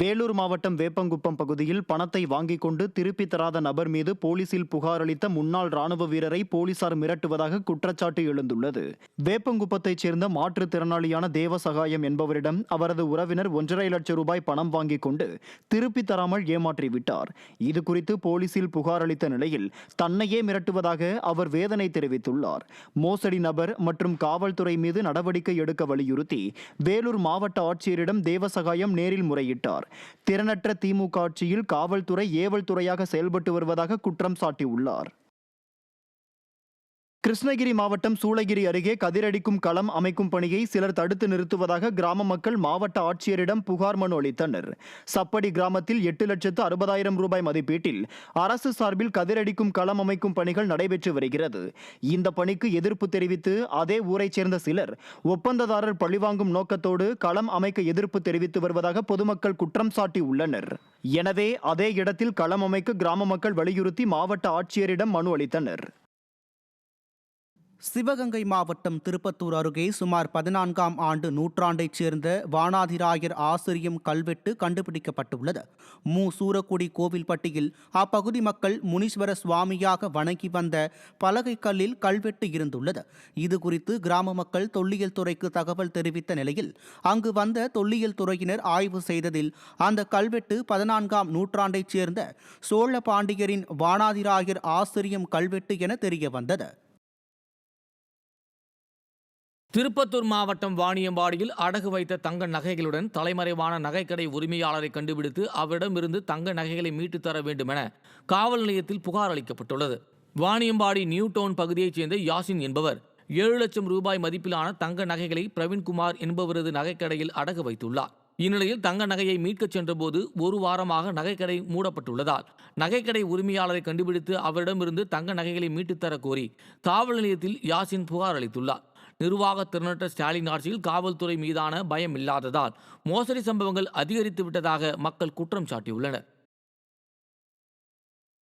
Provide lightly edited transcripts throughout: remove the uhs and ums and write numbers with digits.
வேலூர் மாவட்டம் வேப்பங்குப்பம் பகுதியில் பணத்தை வாங்கிக் கொண்டு திருப்பி தராத நபர் மீது போலீசில் புகார் அளித்த முன்னாள் ராணுவ வீரரை போலீசார் மிரட்டுவதாக குற்றச்சாட்டு எழுந்துள்ளது. வேப்பங்குப்பத்தைச் சேர்ந்த மாற்றுத்திறனாளியான தேவசகாயம் என்பவரிடம் அவரது உறவினர் 1.5 லட்சம் ரூபாய் பணம் வாங்கிக் கொண்டு திருப்பி தராமல் ஏமாற்றிவிட்டார். இதுகுறித்து போலீசில் புகார் அளித்த நிலையில் தன்னையே மிரட்டுவதாக அவர் வேதனை தெரிவித்துள்ளார். மோசடி நபர் மற்றும் காவல்துறை மீது நடவடிக்கை எடுக்க வலியுறுத்தி வேலூர் மாவட்ட ஆட்சியரிடம் தேவசகாயம் நேரில் முறையிட்டார். திறனற்ற திமுக ஆட்சியில் காவல்துறை ஏவல் துறையாக செயல்பட்டு வருவதாக குற்றம் சாட்டியுள்ளார். கிருஷ்ணகிரி மாவட்டம் சூளகிரி அருகே கதிரடிக்கும் களம் அமைக்கும் பணியை சிலர் தடுத்து நிறுத்துவதாக கிராம மக்கள் மாவட்ட ஆட்சியரிடம் புகார் மனு அளித்தனர். சப்படி கிராமத்தில் 8,60,000 ரூபாய் மதிப்பீட்டில் அரசு சார்பில் கதிரடிக்கும் களம் அமைக்கும் பணிகள் நடைபெற்று வருகிறது. இந்த பணிக்கு எதிர்ப்பு தெரிவித்து அதே ஊரைச் சேர்ந்த சிலர் ஒப்பந்ததாரர் பழிவாங்கும் நோக்கத்தோடு களம் அமைக்க எதிர்ப்பு தெரிவித்து வருவதாக பொதுமக்கள் குற்றம் சாட்டியுள்ளனர். எனவே அதே இடத்தில் களம் அமைக்க கிராம மக்கள் வலியுறுத்தி மாவட்ட ஆட்சியரிடம் மனு அளித்தனர். சிவகங்கை மாவட்டம் திருப்பத்தூர் அருகே சுமார் 14ஆம் ஆண்டு நூற்றாண்டைச் சேர்ந்த வானாதிராயர் ஆசிரியம் கல்வெட்டு கண்டுபிடிக்கப்பட்டுள்ளது. சூரக்குடி கோவில்பட்டியில் அப்பகுதி மக்கள் முனீஸ்வர சுவாமியாக வணங்கி வந்த பலகை கல்லில் கல்வெட்டு இருந்துள்ளது. இதுகுறித்து கிராம மக்கள் தொல்லியல் துறைக்கு தகவல் தெரிவித்த நிலையில் அங்கு வந்த தொல்லியல் துறையினர் ஆய்வு செய்ததில் அந்த கல்வெட்டு 14ஆம் நூற்றாண்டைச் சேர்ந்த சோழ பாண்டியரின் வானாதிராயர் ஆசிரியம் கல்வெட்டு என தெரிய வந்தது. திருப்பத்தூர் மாவட்டம் வாணியம்பாடியில் அடகு வைத்த தங்க நகைகளுடன் தலைமறைவான நகைக்கடை உரிமையாளரை கண்டுபிடித்து அவரிடமிருந்து தங்க நகைகளை மீட்டுத் தர வேண்டும் என காவல் நிலையத்தில் புகார் அளிக்கப்பட்டுள்ளது. வாணியம்பாடி நியூ டவுன் பகுதியைச் சேர்ந்த யாசின் என்பவர் 7 லட்சம் ரூபாய் மதிப்பிலான தங்க நகைகளை பிரவீன்குமார் என்பவரது நகைக்கடையில் அடகு வைத்துள்ளார். இந்நிலையில் தங்க நகையை மீட்கச் சென்றபோது ஒரு வாரமாக நகைக்கடை மூடப்பட்டுள்ளதால் நகைக்கடை உரிமையாளரை கண்டுபிடித்து அவரிடமிருந்து தங்க நகைகளை மீட்டுத் தர கோரி காவல் நிலையத்தில் யாசின் புகார் அளித்துள்ளார். நிர்வாக திறனற்ற ஸ்டாலின் ஆட்சியில் காவல்துறை மீதான பயம் இல்லாததால் மோசடி சம்பவங்கள் அதிகரித்து விட்டதாக மக்கள் குற்றம் சாட்டியுள்ளனர்.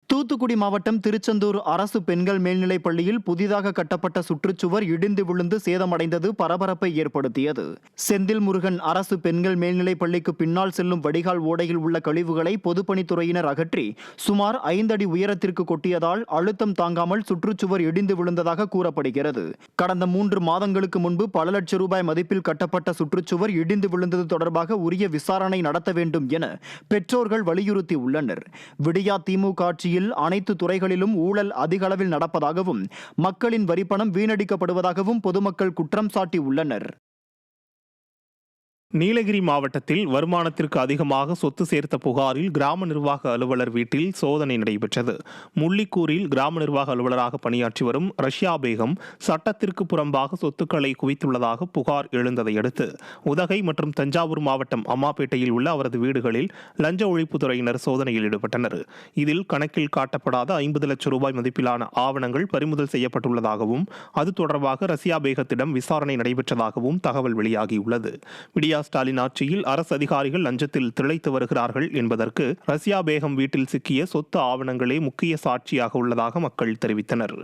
தூத்துக்குடி மாவட்டம் திருச்செந்தூர் அரசு பெண்கள் மேல்நிலைப் பள்ளியில் புதிதாக கட்டப்பட்ட சுற்றுச்சுவர் இடிந்து விழுந்து சேதமடைந்தது பரபரப்பை ஏற்படுத்தியது. செந்தில் முருகன் அரசு பெண்கள் மேல்நிலைப் பள்ளிக்கு பின்னால் செல்லும் வடிகால் ஓடையில் உள்ள கழிவுகளை பொதுப்பணித்துறையினர் அகற்றி சுமார் 5 அடி உயரத்திற்கு கொட்டியதால் அழுத்தம் தாங்காமல் சுற்றுச்சுவர் இடிந்து விழுந்ததாக கூறப்படுகிறது. கடந்த 3 மாதங்களுக்கு முன்பு பல லட்சம் ரூபாய் மதிப்பில் கட்டப்பட்ட சுற்றுச்சுவர் இடிந்து விழுந்தது தொடர்பாக உரிய விசாரணை நடத்த வேண்டும் என பெற்றோர்கள் வலியுறுத்தியுள்ளனர். விடியா திமுக ஆட்சியில் அனைத்து துறைகளிலும் ஊழல் அதிக அளவில் நடப்பதாகவும் மக்களின் வரிப்பணம் வீணடிக்கப்படுவதாகவும் பொதுமக்கள் குற்றம் சாட்டியுள்ளனர். நீலகிரி மாவட்டத்தில் வருமானத்திற்கு அதிகமாக சொத்து சேர்த்த புகாரில் கிராம நிர்வாக அலுவலர் வீட்டில் சோதனை நடைபெற்றது. முள்ளிக்கூரில் கிராம நிர்வாக அலுவலராக பணியாற்றி வரும் ரஷ்யா பேகம் சட்டத்திற்கு புறம்பாக சொத்துக்களை குவித்துள்ளதாக புகார் எழுந்ததை அடுத்து உதகை மற்றும் தஞ்சாவூர் மாவட்டம் அம்மாப்பேட்டையில் உள்ள அவரது வீடுகளில் லஞ்ச ஒழிப்புத்துறையினர் சோதனையில் ஈடுபட்டனர். இதில் கணக்கில் காட்டப்படாத 50 லட்சம் ரூபாய் மதிப்பிலான ஆவணங்கள் பறிமுதல் செய்யப்பட்டுள்ளதாகவும் அது தொடர்பாக ரஷ்யா பேகத்திடம் விசாரணை நடைபெற்றதாகவும் தகவல் வெளியாகியுள்ளது. ஸ்டாலின் ஆட்சியில் அரசு அதிகாரிகள் லஞ்சத்தில் திளைத்து வருகிறார்கள் என்பதற்கு ரஷ்யா பேகம் வீட்டில் சிக்கிய சொத்து ஆவணங்களே முக்கிய சாட்சியாக உள்ளதாக மக்கள் தெரிவித்தனர்.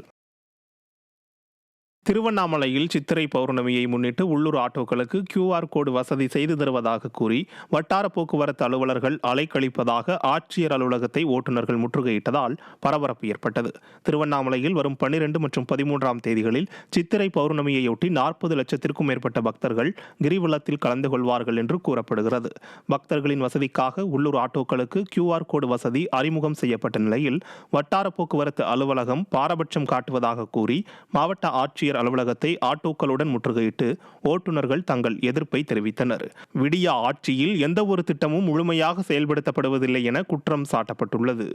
திருவண்ணாமலையில் சித்திரை பௌர்ணமியை முன்னிட்டு உள்ளூர் ஆட்டோக்களுக்கு QR கோடு வசதி செய்து தருவதாக கூறி வட்டார போக்குவரத்து அலுவலர்கள் அலைக்கழிப்பதாக ஆட்சியர் அலுவலகத்தை ஓட்டுநர்கள் முற்றுகையிட்டதால் பரபரப்பு ஏற்பட்டது. திருவண்ணாமலையில் வரும் 12 மற்றும் 13ஆம் தேதிகளில் சித்திரை பௌர்ணமியையொட்டி 40 லட்சத்திற்கும் மேற்பட்ட பக்தர்கள் கிரிவலத்தில் கலந்து கொள்வார்கள் என்று கூறப்படுகிறது. பக்தர்களின் வசதிக்காக உள்ளூர் ஆட்டோக்களுக்கு QR கோடு வசதி அறிமுகம் செய்யப்பட்ட நிலையில் வட்டார போக்குவரத்து அலுவலகம் பாரபட்சம் காட்டுவதாக கூறி மாவட்ட ஆட்சியர் அலுவலகத்தை ஆட்டோக்களுடன் முற்றுகையிட்டு ஓட்டுநர்கள் தங்கள் எதிர்ப்பை தெரிவித்தனர். விடியா ஆட்சியில் எந்த ஒரு திட்டமும் முழுமையாக செயல்படுத்தப்படுவதில்லை என குற்றம் சாட்டப்பட்டுள்ளது.